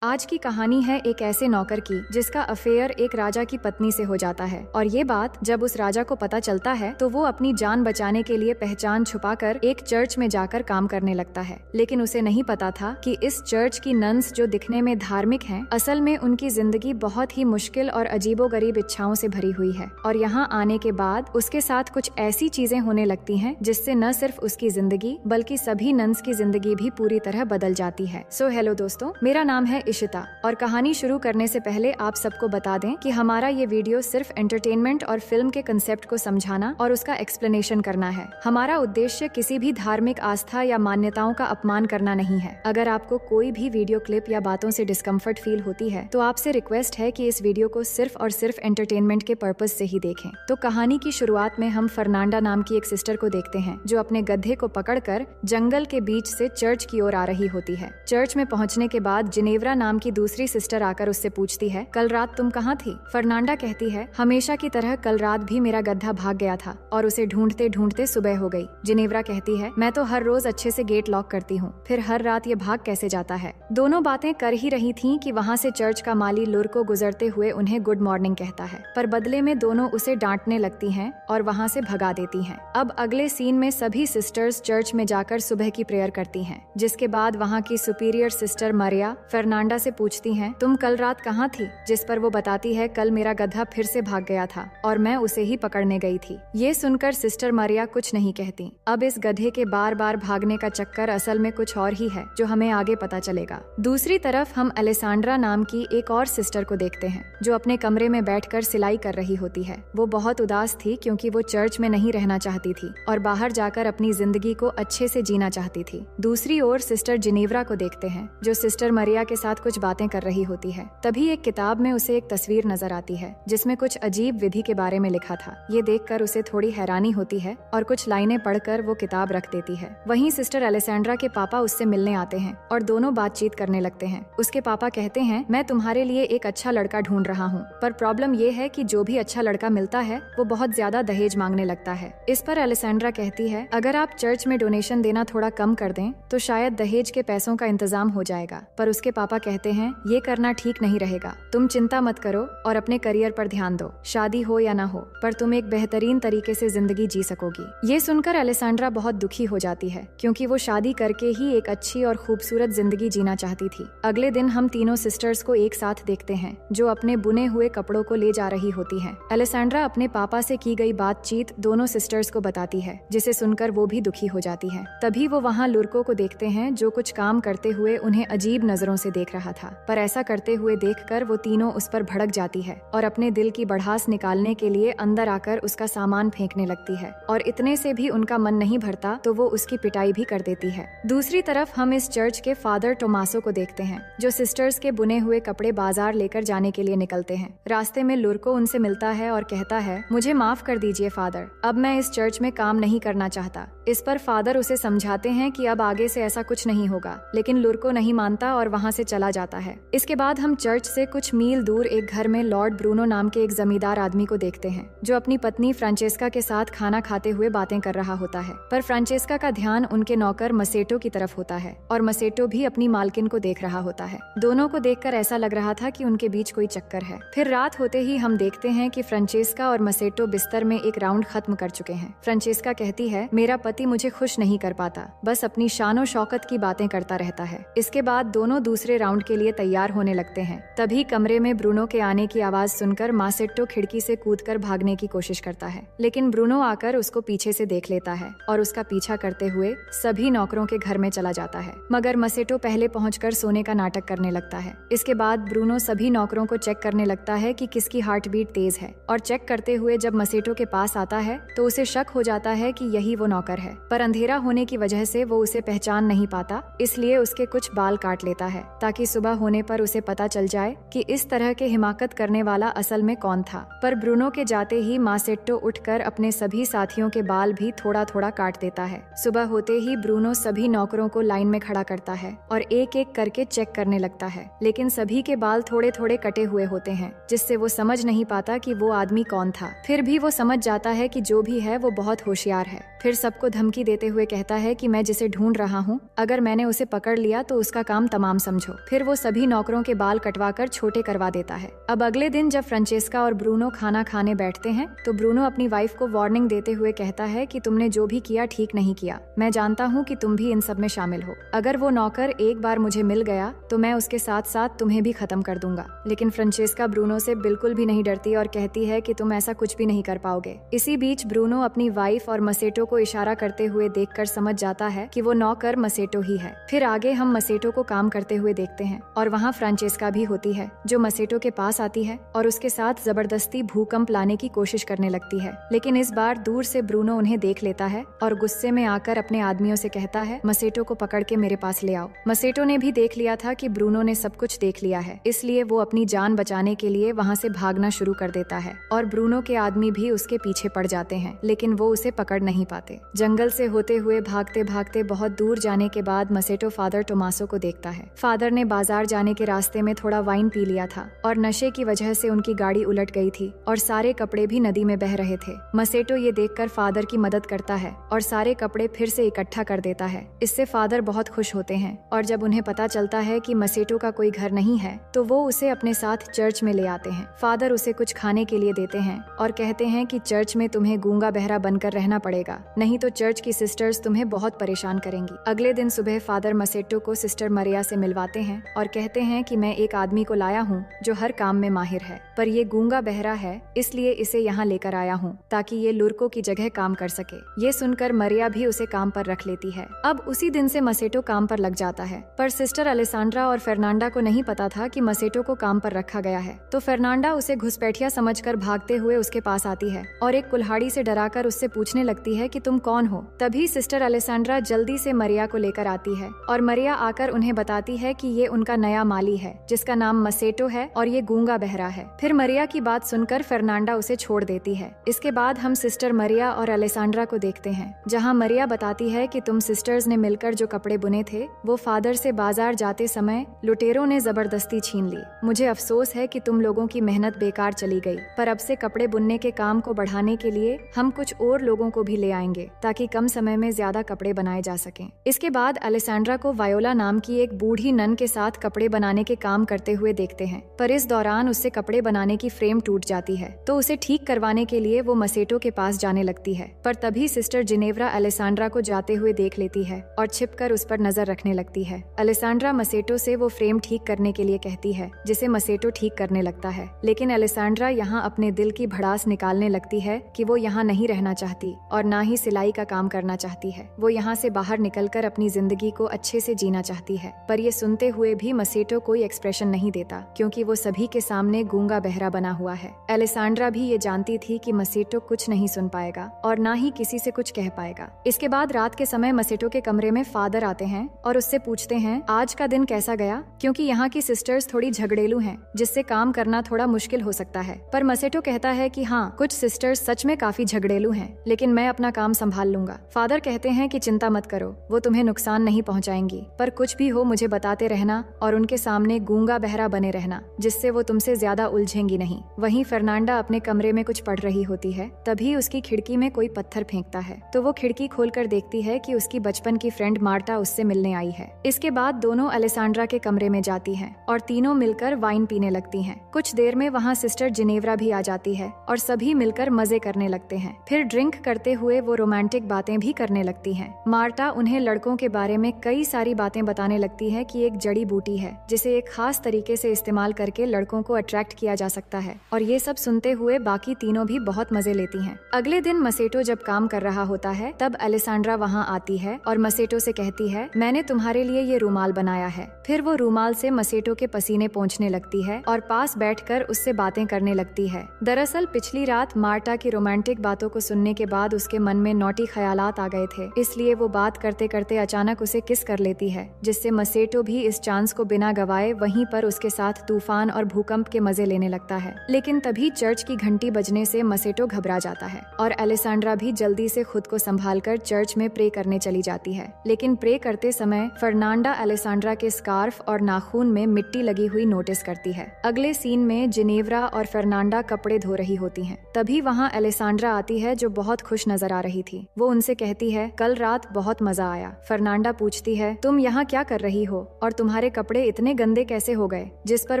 आज की कहानी है एक ऐसे नौकर की जिसका अफेयर एक राजा की पत्नी से हो जाता है और ये बात जब उस राजा को पता चलता है तो वो अपनी जान बचाने के लिए पहचान छुपाकर एक चर्च में जाकर काम करने लगता है। लेकिन उसे नहीं पता था कि इस चर्च की नन्स जो दिखने में धार्मिक हैं, असल में उनकी जिंदगी बहुत ही मुश्किल और अजीबोगरीब इच्छाओं से भरी हुई है। और यहाँ आने के बाद उसके साथ कुछ ऐसी चीजें होने लगती हैं जिससे न सिर्फ उसकी जिंदगी बल्कि सभी नन्स की जिंदगी भी पूरी तरह बदल जाती है। सो हेलो दोस्तों, मेरा नाम है इशिता और कहानी शुरू करने से पहले आप सबको बता दें कि हमारा ये वीडियो सिर्फ एंटरटेनमेंट और फिल्म के कंसेप्ट को समझाना और उसका एक्सप्लेनेशन करना है। हमारा उद्देश्य किसी भी धार्मिक आस्था या मान्यताओं का अपमान करना नहीं है। अगर आपको कोई भी वीडियो क्लिप या बातों से डिस्कम्फर्ट फील होती है तो आपसे रिक्वेस्ट है कि इस वीडियो को सिर्फ और सिर्फ एंटरटेनमेंट के पर्पज से ही देखें। तो कहानी की शुरुआत में हम फर्नांडा नाम की एक सिस्टर को देखते हैं जो अपने गधे को पकड़कर जंगल के बीच से चर्च की ओर आ रही होती है। चर्च में पहुंचने के बाद जिनेवरा नाम की दूसरी सिस्टर आकर उससे पूछती है, कल रात तुम कहाँ थी? फर्नांडा कहती है, हमेशा की तरह कल रात भी मेरा गधा भाग गया था और उसे ढूंढते ढूंढते सुबह हो गई। जिनेवरा कहती है, मैं तो हर रोज अच्छे से गेट लॉक करती हूँ, फिर हर रात ये भाग कैसे जाता है? दोनों बातें कर ही रही थीं कि वहाँ से चर्च का माली लुर को गुजरते हुए उन्हें गुड मॉर्निंग कहता है, पर बदले में दोनों उसे डांटने लगती हैं और वहाँ से भगा देती हैं। अब अगले सीन में सभी सिस्टर्स चर्च में जाकर सुबह की प्रेयर करती हैं, जिसके बाद वहाँ की सुपीरियर सिस्टर मरिया फर्नांडा से पूछती हैं, तुम कल रात कहाँ थी? जिस पर वो बताती है, कल मेरा गधा फिर से भाग गया था और मैं उसे ही पकड़ने गई थी। ये सुनकर सिस्टर मरिया कुछ नहीं कहती। अब इस गधे के बार बार भागने का चक्कर असल में कुछ और ही है जो हमें आगे पता चलेगा। दूसरी तरफ हम एलेसांड्रा नाम की एक और सिस्टर को देखते हैं जो अपने कमरे में बैठकर सिलाई कर रही होती है। वो बहुत उदास थी क्योंकि वो चर्च में नहीं रहना चाहती थी और बाहर जाकर अपनी जिंदगी को अच्छे से जीना चाहती थी। दूसरी ओर सिस्टर जिनेवरा को देखते हैं जो सिस्टर मरिया के साथ कुछ बातें कर रही होती है। तभी एक किताब में उसे एक तस्वीर नजर आती है जिसमें कुछ अजीब विधि के बारे में लिखा था। ये देखकर उसे थोड़ी हैरानी होती है और कुछ लाइनें पढ़कर वो किताब रख देती है। वहीं सिस्टर एलेसेंड्रा के पापा उससे मिलने आते हैं और दोनों बातचीत करने लगते हैं। उसके पापा कहते हैं, मैं तुम्हारे लिए एक अच्छा लड़का ढूंढ रहा हूँ, पर प्रॉब्लम ये है कि जो भी अच्छा लड़का मिलता है वो बहुत ज्यादा दहेज मांगने लगता है। इस पर एलेसेंड्रा कहती है, अगर आप चर्च में डोनेशन देना थोड़ा कम कर दें तो शायद दहेज के पैसों का इंतजाम हो जाएगा। पर उसके पापा कहते हैं, ये करना ठीक नहीं रहेगा, तुम चिंता मत करो और अपने करियर पर ध्यान दो। शादी हो या ना हो, पर तुम एक बेहतरीन तरीके से जिंदगी जी सकोगी। ये सुनकर एलेसांड्रा बहुत दुखी हो जाती है क्योंकि वो शादी करके ही एक अच्छी और खूबसूरत जिंदगी जीना चाहती थी। अगले दिन हम तीनों सिस्टर्स को एक साथ देखते हैं जो अपने बुने हुए कपड़ों को ले जा रही होती हैं। एलेसांड्रा अपने पापा से की गई बातचीत दोनों सिस्टर्स को बताती है, जिसे सुनकर वो भी दुखी हो जाती है। तभी वो वहाँ लुर्को को देखते हैं जो कुछ काम करते हुए उन्हें अजीब नजरों से देख रहा था, पर ऐसा करते हुए देखकर वो तीनों उस पर भड़क जाती है और अपने दिल की भड़ास निकालने के लिए अंदर आकर उसका सामान फेंकने लगती है। और इतने से भी उनका मन नहीं भरता तो वो उसकी पिटाई भी कर देती है। दूसरी तरफ हम इस चर्च के फादर टोमासो को देखते हैं जो सिस्टर्स के बुने हुए कपड़े बाजार लेकर जाने के लिए निकलते हैं। रास्ते में लुर्को उनसे मिलता है और कहता है, मुझे माफ कर दीजिए फादर, अब मैं इस चर्च में काम नहीं करना चाहता। इस पर फादर उसे समझाते हैं कि अब आगे से ऐसा कुछ नहीं होगा, लेकिन लुर्को नहीं मानता और वहाँ से चला जाता है। इसके बाद हम चर्च से कुछ मील दूर एक घर में लॉर्ड ब्रूनो नाम के एक जमींदार आदमी को देखते हैं जो अपनी पत्नी फ्रांचेस्का के साथ खाना खाते हुए बातें कर रहा होता है। पर फ्रांचेस्का का ध्यान उनके नौकर मसेटो की तरफ होता है और मसेटो भी अपनी मालकिन को देख रहा होता है। दोनों को देखकर ऐसा लग रहा था कि उनके बीच कोई चक्कर है। फिर रात होते ही हम देखते हैं कि फ्रांचेस्का और मसेटो बिस्तर में एक राउंड खत्म कर चुके हैं। फ्रांचेस्का कहती है, मेरा पति मुझे खुश नहीं कर पाता, बस अपनी शानो शौकत की बातें करता रहता है। इसके बाद दोनों दूसरे राउंड के लिए तैयार होने लगते हैं। तभी कमरे में ब्रूनो के आने की आवाज सुनकर मासेट्टो खिड़की से कूदकर भागने की कोशिश करता है, लेकिन ब्रूनो आकर उसको पीछे से देख लेता है और उसका पीछा करते हुए सभी नौकरों के घर में चला जाता है। मगर मसेटो पहले पहुंचकर सोने का नाटक करने लगता है। इसके बाद ब्रूनो सभी नौकरों को चेक करने लगता है कि किसकी हार्ट बीट तेज है और चेक करते हुए जब मसेटो के पास आता है तो उसे शक हो जाता है कि यही वो नौकर है, पर अंधेरा होने की वजह से वो उसे पहचान नहीं पाता, इसलिए उसके कुछ बाल काट लेता है ताकि सुबह होने पर उसे पता चल जाए कि इस तरह के हिमाकत करने वाला असल में कौन था। पर ब्रूनो के जाते ही मासेट्टो उठकर अपने सभी साथियों के बाल भी थोड़ा थोड़ा काट देता है। सुबह होते ही ब्रूनो सभी नौकरों को लाइन में खड़ा करता है और एक एक करके चेक करने लगता है, लेकिन सभी के बाल थोड़े थोड़े कटे हुए होते हैं जिससे वो समझ नहीं पाता कि वो आदमी कौन था। फिर भी वो समझ जाता है कि जो भी है वो बहुत होशियार है। फिर सबको धमकी देते हुए कहता है कि मैं जिसे ढूंढ रहा हूँ, अगर मैंने उसे पकड़ लिया तो उसका काम तमाम समझो। फिर वो सभी नौकरों के बाल कटवाकर छोटे करवा देता है। अब अगले दिन जब फ्रांचेस्का और ब्रूनो खाना खाने बैठते हैं तो ब्रूनो अपनी वाइफ को वार्निंग देते हुए कहता है कि तुमने जो भी किया ठीक नहीं किया। मैं जानता हूँ कि तुम भी इन सब में शामिल हो। अगर वो नौकर एक बार मुझे मिल गया तो मैं उसके साथ साथ तुम्हें भी खत्म कर दूंगा। लेकिन फ्रांचेस्का ब्रूनो से बिल्कुल भी नहीं डरती और कहती है कि तुम ऐसा कुछ भी नहीं कर पाओगे। इसी बीच ब्रूनो अपनी वाइफ और मसेटो को इशारा करते हुए देखकर समझ जाता है कि वो नौकर मसेटो ही है। फिर आगे हम मसेटो को काम करते हुए देखते हैं और वहाँ फ्रांचेस्का भी होती है जो मसेटो के पास आती है और उसके साथ जबरदस्ती भूकंप लाने की कोशिश करने लगती है। लेकिन इस बार दूर से ब्रूनो उन्हें देख लेता है और गुस्से में आकर अपने आदमियों से कहता है, मसेटो को पकड़ के मेरे पास ले आओ। मसेटो ने भी देख लिया था कि ब्रूनो ने सब कुछ देख लिया है, इसलिए वो अपनी जान बचाने के लिए वहाँ से भागना शुरू कर देता है और ब्रूनो के आदमी भी उसके पीछे पड़ जाते हैं, लेकिन वो उसे पकड़ नहीं पाते। जंगल से होते हुए भागते भागते बहुत दूर जाने के बाद मसेटो फादर टोमासो को देखता है। फादर ने बाजार जाने के रास्ते में थोड़ा वाइन पी लिया था और नशे की वजह से उनकी गाड़ी उलट गई थी और सारे कपड़े भी नदी में बह रहे थे। मसेटो ये देखकर फादर की मदद करता है और सारे कपड़े फिर से इकट्ठा कर देता है। इससे फादर बहुत खुश होते हैं और जब उन्हें पता चलता है कि मसेटो का कोई घर नहीं है तो वो उसे अपने साथ चर्च में ले आते हैं। फादर उसे कुछ खाने के लिए देते हैं और कहते हैं कि चर्च में तुम्हें गूंगा बहरा बनकर रहना पड़ेगा, नहीं तो चर्च की सिस्टर्स तुम्हें बहुत परेशान करेंगी। अगले दिन सुबह फादर मसेटो को सिस्टर मरिया से मिलवाते हैं और कहते हैं कि मैं एक आदमी को लाया हूँ जो हर काम में माहिर है, पर ये गूंगा बहरा है इसलिए इसे यहाँ लेकर आया हूँ ताकि ये लुर्को की जगह काम कर सके। ये सुनकर मरिया भी उसे काम पर रख लेती है। अब उसी दिन से मसेटो काम पर लग जाता है, पर सिस्टर अलेसांड्रा और फर्नांडा को नहीं पता था कि मसेटो को काम पर रखा गया है। तो फर्नांडा उसे घुसपैठिया समझकर भागते हुए उसके पास आती है और एक कुल्हाड़ी से डराकर उससे पूछने लगती है कि तुम कौन हो। तभी सिस्टर अलेसांड्रा जल्दी से मरिया को लेकर आती है और मरिया आकर उन्हें बताती है कि ये उनका नया माली है जिसका नाम मसेटो है और ये गूंगा बहरा है। फिर मरिया की बात सुनकर फर्नांडा उसे छोड़ देती है। इसके बाद हम सिस्टर मरिया और अलेसांड्रा को देखते हैं जहाँ मरिया बताती है कि तुम सिस्टर्स ने मिलकर जो कपड़े बुने थे वो फादर से बाजार जाते समय लुटेरों ने जबरदस्ती छीन ली। मुझे अफसोस है कि तुम लोगों की मेहनत बेकार चली गई, पर अब से कपड़े बुनने के काम को बढ़ाने के लिए हम कुछ और लोगों को भी ले आएंगे ताकि कम समय में ज्यादा कपड़े बनाए जा सकें। इसके बाद अलेसांड्रा को वायोला नाम की एक बूढ़ी नन के साथ कपड़े बनाने के काम करते हुए देखते हैं, पर इस दौरान उससे कपड़े बनाने की फ्रेम टूट जाती है तो उसे ठीक करवाने के लिए वो मसेटो के पास जाने लगती है। पर तभी सिस्टर जिनेव्रा अलेसांड्रा को जाते हुए देख लेती है और छिपकर उस पर नजर रखने लगती है। अलेसांड्रा मसेटो से वो फ्रेम ठीक करने के लिए कहती है जिसे मसेटो ठीक करने लगता है, लेकिन अलेसांड्रा यहाँ अपने दिल की भड़ास निकालने लगती है कि वो यहाँ नहीं रहना चाहती और ना ही सिलाई का काम करना चाहती है। वो यहाँ से बाहर निकलकर अपनी जिंदगी को अच्छे से जीना चाहती है। पर ये सुनते हुए भी मसेटो कोई एक्सप्रेशन नहीं देता क्योंकि वो सभी के सामने गूंगा बहरा बना हुआ है। अलेसांड्रा भी ये जानती थी कि मसेटो कुछ नहीं सुन पाएगा और ना ही किसी से कुछ कह पाएगा। इसके बाद रात के समय मसेटो के कमरे में फादर आते हैं और उससे पूछते हैं आज का दिन कैसा गया, क्योंकि यहाँ की सिस्टर्स थोड़ी झगड़ेलू हैं जिससे काम करना थोड़ा मुश्किल हो सकता है। पर मसेटो कहता है कि हाँ, कुछ सिस्टर्स सच में काफी झगड़ेलू हैं, लेकिन मैं अपना काम संभाल लूंगा। फादर कहते हैं कि चिंता मत करो, वो तुम्हें नुकसान नहीं पहुँचाएंगी, पर कुछ भी हो मुझे बताते रहना और उनके सामने गूंगा बहरा बने रहना जिससे वो तुमसे ज्यादा उलझेंगी नहीं। वहीं फर्नांडा अपने कमरे में कुछ पढ़ रही होती है, तभी उसकी खिड़की में कोई पत्थर फेंकता है तो वो खिड़की खोलकर देखती है कि उसकी बचपन की फ्रेंड मार्टा उससे मिलने आई है। इसके बाद दोनों अलेसांड्रा के कमरे में जाती हैं और तीनों मिलकर वाइन पीने लगती हैं। कुछ देर में वहाँ सिस्टर जिनेव्रा भी आ जाती है और सभी मिलकर मजे करने लगते हैं। फिर ड्रिंक करते हुए वो रोमांटिक बातें भी करने लगती हैं। मार्टा उन्हें लड़कों के बारे में कई सारी बातें बताने लगती है कि एक जड़ी बूटी है जिसे एक खास तरीके से इस्तेमाल करके लड़कों को अट्रैक्ट किया जा सकता है और ये सब सुनते हुए बाकी तीनों भी बहुत मजे लेती हैं। अगले दिन मसेटो जब काम कर रहा होता है तब अलेसांड्रा वहाँ आती है और मसेटो से कहती है मैंने तुम्हारे लिए ये रूमाल बनाया है। फिर वो रूमाल से मसेटो के पसीने पोंछने लगती है और पास बैठकर उससे बातें करने लगती है। दरअसल पिछली रात मार्टा की रोमांटिक बातों को सुनने के बाद उसके मन में नौटी ख्यालात आ गए थे, इसलिए वो बात करते करते अचानक उसे किस कर लेती है जिससे मसेटो भी इस चांस को बिना गवाए वहीं पर उसके साथ तूफान और भूकंप के मजे लेने लगता है। लेकिन तभी चर्च की घंटी बजने से मसेटो घबरा जाता है और अलेसांड्रा भी जल्दी से खुद को संभालकर चर्च में प्रे करने चली जाती है। लेकिन प्रे करते समय फर्नांडा अलेसांड्रा के स्कार्फ और नाखून में मिट्टी लगी हुई नोटिस करती है। अगले सीन में जिनेव्रा और फर्नांडा कपड़े धो रही होती हैं। तभी वहाँ अलेसांड्रा आती है जो बहुत खुश नजर आ रही थी। वो उनसे कहती है कल रात बहुत मजा आया। फर्नांडा पूछती है तुम यहाँ क्या कर रही हो और तुम्हारे तुम्हारे कपड़े इतने गंदे कैसे हो गए? जिस पर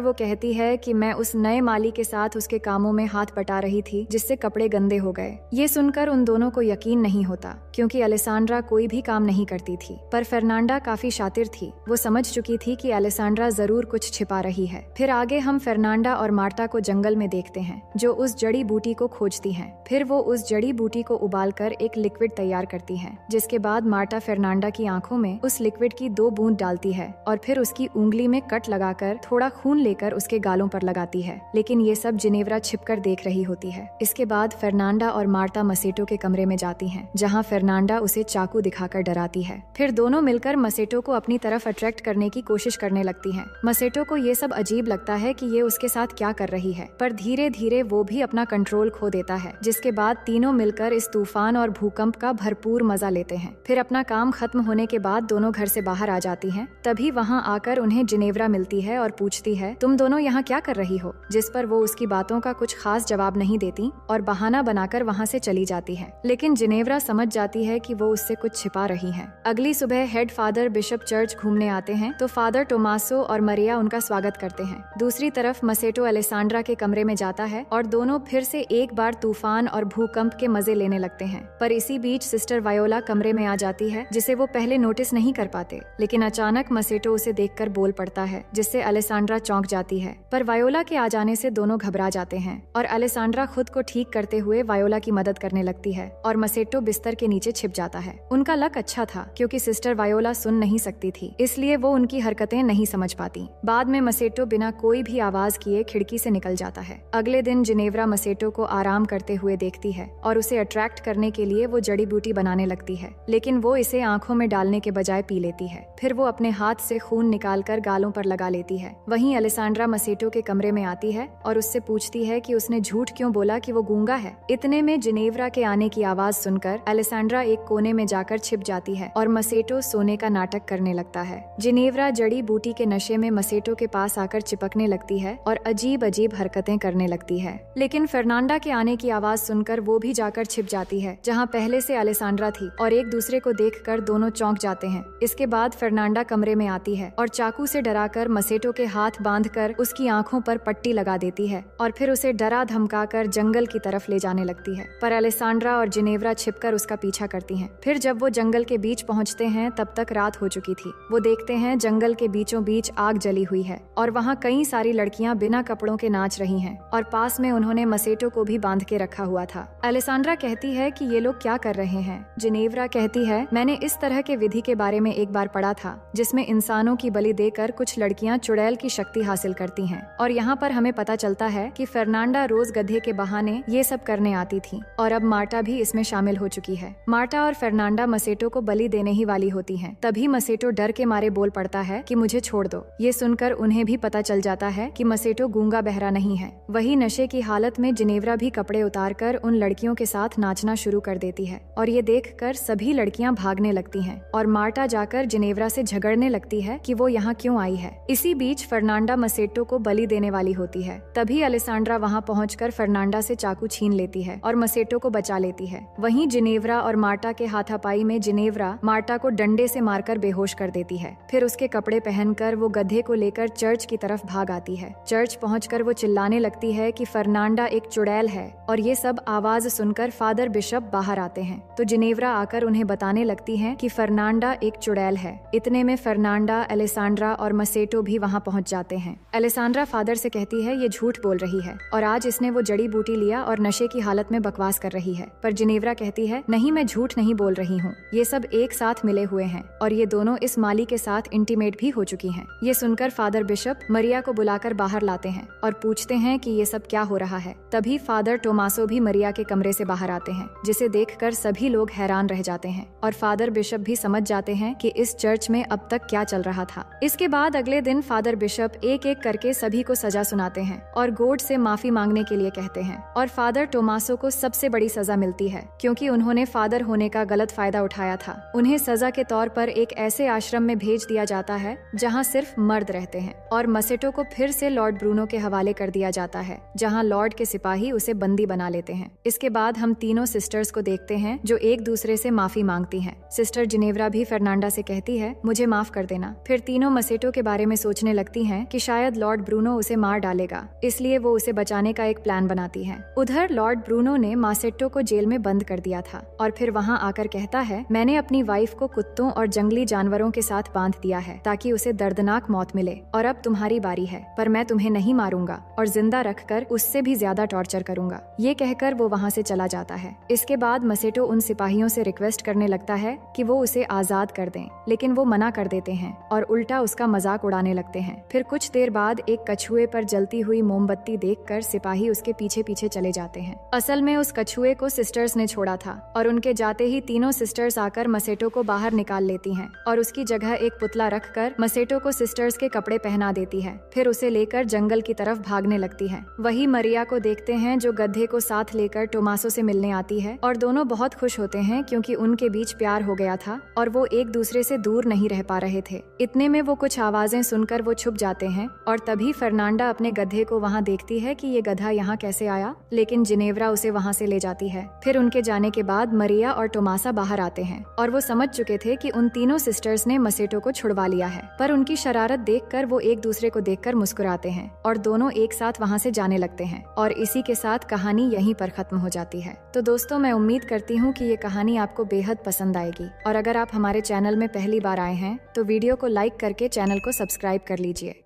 वो कहती है कि मैं उस नए माली के साथ उसके कामों में हाथ बटा रही थी जिससे कपड़े गंदे हो गए। ये सुनकर उन दोनों को यकीन नहीं होता क्योंकि अलेसांड्रा कोई भी काम नहीं करती थी, पर फर्नांडा काफी शातिर थी। वो समझ चुकी थी कि अलेसांड्रा जरूर कुछ छिपा रही है। फिर आगे हम फर्नांडा और मार्टा को जंगल में देखते हैं जो उस जड़ी बूटी को खोजती हैं। फिर वो उस जड़ी बूटी को उबालकर एक लिक्विड तैयार करती हैं, जिसके बाद मार्टा फर्नांडा की आंखों में उस लिक्विड की 2 बूंद डालती है और फिर उसकी उंगली में कट लगाकर थोड़ा खून लेकर उसके गालों पर लगाती है। लेकिन ये सब जिनेव्रा छिपकर देख रही होती है। इसके बाद फर्नांडा और मार्टा मसेटो के कमरे में जाती हैं, जहाँ फर्नांडा उसे चाकू दिखाकर डराती है। फिर दोनों मिलकर मसेटो को अपनी तरफ अट्रैक्ट करने की कोशिश करने लगती हैं। मसेटो को ये सब अजीब लगता है कि ये उसके साथ क्या कर रही है, पर धीरे धीरे वो भी अपना कंट्रोल खो देता है, जिसके बाद तीनों मिलकर इस तूफान और भूकंप का भरपूर मजा लेते हैं। फिर अपना काम खत्म होने के बाद दोनों घर से बाहर आ जाती हैं। तभी वहाँ आकर उन्हें जिनेव्रा मिलती है और पूछती है, तुम दोनों यहाँ क्या कर रही हो? जिस पर वो उसकी बातों का कुछ खास जवाब नहीं देती और बहाना बनाकर वहाँ से चली जाती है। लेकिन जिनेव्रा समझ जाती है कि वो उससे कुछ छिपा रही है। अगली सुबह हेड फादर बिशप चर्च घूमने आते हैं तो फादर टोमासो और मरिया उनका स्वागत करते हैं। दूसरी तरफ मसेटो अलेसांड्रा के कमरे में जाता है और दोनों फिर से एक बार तूफान और भूकंप के मजे लेने लगते हैं। पर इसी बीच सिस्टर वायोला कमरे में आ जाती है, जिसे वो पहले नोटिस नहीं कर पाते। लेकिन अचानक मसेटो उसे देखकर बोल पड़ता है, जिससे अलेसांड्रा चौंक जाती है। पर वायोला के आ जाने से दोनों घबरा जाते हैं और अलेसांड्रा खुद को ठीक करते हुए वायोला की मदद करने लगती है और मसेटो बिस्तर के नीचे छिप जाता है। उनका लक अच्छा था क्योंकि सिस्टर वायोला सुन नहीं सकती थी, इसलिए वो उनकी हरकतें नहीं समझ पाती। बाद में मसेटो बिना कोई भी आवाज किए खिड़की से निकल जाता है। अगले दिन जिनेव्रा मसेटो को आराम करते हुए देखती है और उसे अट्रैक्ट करने के लिए वो जड़ी बूटी बनाने लगती है, लेकिन वो इसे आंखों में डालने के बजाय पी लेती है। फिर वो अपने हाथ से खून निकालकर गालों पर लगा लेती है। वहीं अलेसांड्रा मसेटो के कमरे में आती है और उससे पूछती है कि उसने झूठ क्यों बोला कि वो गूंगा है। इतने में जिनेव्रा के आने की आवाज सुनकर अलेसांड्रा एक कोने में जाकर छिप जाती है और मसेटो सोने का नाटक करने लगता है। जिनेव्रा जड़ी बूटी के नशे में मसेटो के पास आकर चिपकने लगती है और अजीब अजीब हरकतें करने लगती है। लेकिन फर्नांडा के आने की आवाज सुनकर वो भी जाकर छिप जाती है जहाँ पहले से अलेसांड्रा थी और एक दूसरे को देखकर दोनों चौंक जाते हैं। इसके बाद फर्नांडा कमरे में आती है और चाकू से डराकर मसेटो के हाथ बांधकर उसकी आंखों पर पट्टी लगा देती है और फिर उसे डरा धमकाकर जंगल की तरफ ले जाने लगती है। पर अलेसांड्रा और जिनेव्रा छिपकर उसका पीछा करती हैं। फिर जब वो जंगल के बीच पहुंचते हैं तब तक रात हो चुकी थी। वो देखते हैं जंगल के बीचों बीच आग जली हुई है और वहाँ कई सारी लड़कियां बिना कपड़ों के नाच रही हैं और पास में उन्होंने मसेटो को भी बांध के रखा हुआ था। अलेसांड्रा कहती है कि ये लोग क्या कर रहे हैं। जिनेव्रा कहती है, मैंने इस तरह के विधि के बारे में एक बार पढ़ा था जिसमें इंसानों की बलि देकर कुछ लड़कियां चुड़ैल की शक्ति हासिल करती हैं और यहाँ पर हमें पता चलता है कि फर्नांडा रोज गधे के बहाने ये सब करने आती थी और अब मार्टा भी इसमें शामिल हो चुकी है। मार्टा और फर्नांडा मसेटो को बलि देने ही वाली होती हैं। तभी मसेटो डर के मारे बोल पड़ता है कि मुझे छोड़ दो। ये सुनकर उन्हें भी पता चल जाता है कि मसेटो गूंगा बहरा नहीं है। वही नशे की हालत में जिनेव्रा भी कपड़े उतारकर उन लड़कियों के साथ नाचना शुरू कर देती है और ये देखकर सभी लड़कियां भागने लगती हैं और मार्टा जाकर जिनेव्रा से झगड़ने लगती है कि वो यहाँ क्यों आई है। इसी बीच फर्नांडा मसेटो को बलि देने वाली होती है। तभी अलेसांड्रा वहाँ पहुंचकर फर्नांडा से चाकू छीन लेती है और मसेटो को बचा लेती है। वहीं जिनेव्रा और मार्टा के हाथापाई में जिनेव्रा मार्टा को डंडे से मारकर बेहोश कर देती है। फिर उसके कपड़े पहनकर वो गधे को लेकर चर्च की तरफ भाग आती है। चर्च पहुंचकर वो चिल्लाने लगती है कि फर्नांडा एक चुड़ैल है और ये सब आवाज सुनकर फादर बिशप बाहर आते हैं तो जिनेव्रा आकर उन्हें बताने लगती है कि फर्नांडा एक चुड़ैल है। इतने में फर्नांडा, अलेसांड्रा और मसेटो भी वहाँ पहुँच जाते हैं। अलेसांड्रा फादर से कहती है ये झूठ बोल रही है और आज इसने वो जड़ी बूटी लिया और नशे की हालत में बकवास कर रही है। पर जिनेव्रा कहती है, नहीं, मैं झूठ नहीं बोल रही हूँ, ये सब एक साथ मिले हुए हैं और ये दोनों इस माली के साथ इंटीमेट भी हो चुकी हैं। ये सुनकर फादर बिशप मरिया को बुलाकर बाहर लाते हैं और पूछते हैं कि ये सब क्या हो रहा है। तभी फादर टोमासो भी मरिया के कमरे से बाहर आते हैं, जिसे देखकर सभी लोग हैरान रह जाते हैं और फादर बिशप भी समझ जाते हैं कि इस चर्च में अब तक क्या चल रहा था। इसके बाद अगले दिन फादर बिशप एक एक करके सभी को सजा सुनाते हैं और गॉड से माफी मांगने के लिए कहते हैं और फादर टोमासो को सबसे बड़ी सजा मिलती है क्योंकि उन्होंने फादर होने का गलत फायदा उठाया था। उन्हें सजा के तौर पर एक ऐसे आश्रम में भेज दिया जाता है जहाँ सिर्फ मर्द रहते हैं और मसेटो को फिर से लॉर्ड ब्रूनो के हवाले कर दिया जाता है जहाँ लॉर्ड के सिपाही उसे बंदी बना लेते हैं। इसके बाद हम तीनों सिस्टर्स को देखते हैं जो एक दूसरे से माफी मांगती हैं। सिस्टर जिनेव्रा भी फर्नांडा से कहती है, मुझे माफ कर देना। फिर तीनों मसेटो के बारे में सोचने लगती हैं कि शायद लॉर्ड ब्रूनो उसे मार डालेगा, इसलिए वो उसे बचाने का एक प्लान बनाती है। उधर लॉर्ड ब्रूनो ने मासेट्टो को जेल में बंद कर दिया था और फिर वहाँ आकर कहता है, मैंने अपनी वाइफ को कुत्तों और जंगली जानवरों के साथ बांध दिया है ताकि उसे दर्दनाक मौत मिले, और अब तुम्हारी बारी है, पर मैं तुम्हें नहीं मारूंगा और जिंदा रखकर उससे भी ज्यादा टॉर्चर करूंगा। ये कहकर वो वहाँ से चला जाता है। इसके बाद मसेटो उन सिपाहियों से रिक्वेस्ट करने लगता है कि वो उसे आजाद कर दें, लेकिन वो मना कर देते हैं और उल्टा उसका मजाक उड़ाने लगते हैं। फिर कुछ देर बाद एक कछुए पर जलती हुई मोमबत्ती देखकर सिपाही उसके पीछे पीछे चले जाते हैं। असल में उस कछुए को सिस्टर्स ने छोड़ा था और उनके जाते ही तीनों सिस्टर्स आकर मसेटो को बाहर निकाल लेती हैं और उसकी जगह एक पुतला रखकर मसेटो को सिस्टर्स के कपड़े पहना देती है। फिर उसे लेकर जंगल की तरफ भागने लगती है। वही मरिया को देखते हैं जो गधे को साथ लेकर टोमासो से मिलने आती है और दोनों बहुत खुश होते हैं क्योंकि उनके बीच प्यार हो गया था और वो एक दूसरे से दूर नहीं रह पा रहे थे। इतने में वो कुछ आवाजें सुनकर वो छुप जाते हैं और तभी फर्नांडा अपने गधे को वहाँ देखती है कि ये गधा यहाँ कैसे आया, लेकिन जिनेव्रा उसे वहाँ से ले जाती है। फिर उनके जाने के बाद मरिया और टोमासा बाहर आते हैं और वो समझ चुके थे कि उन तीनों सिस्टर्स ने मसेटो को छुड़वा लिया है, पर उनकी शरारत देखकर वो एक दूसरे को देखकर मुस्कुराते हैं और दोनों एक साथ वहाँ से जाने लगते हैं और इसी के साथ कहानी यहीं पर खत्म हो जाती है। तो दोस्तों, मैं उम्मीद करती हूँ कि ये कहानी आपको बेहद पसंद आएगी और अगर आप हमारे चैनल में पहली बार आए हैं तो वीडियो को लाइक करके चैनल को सब्सक्राइब कर लीजिए।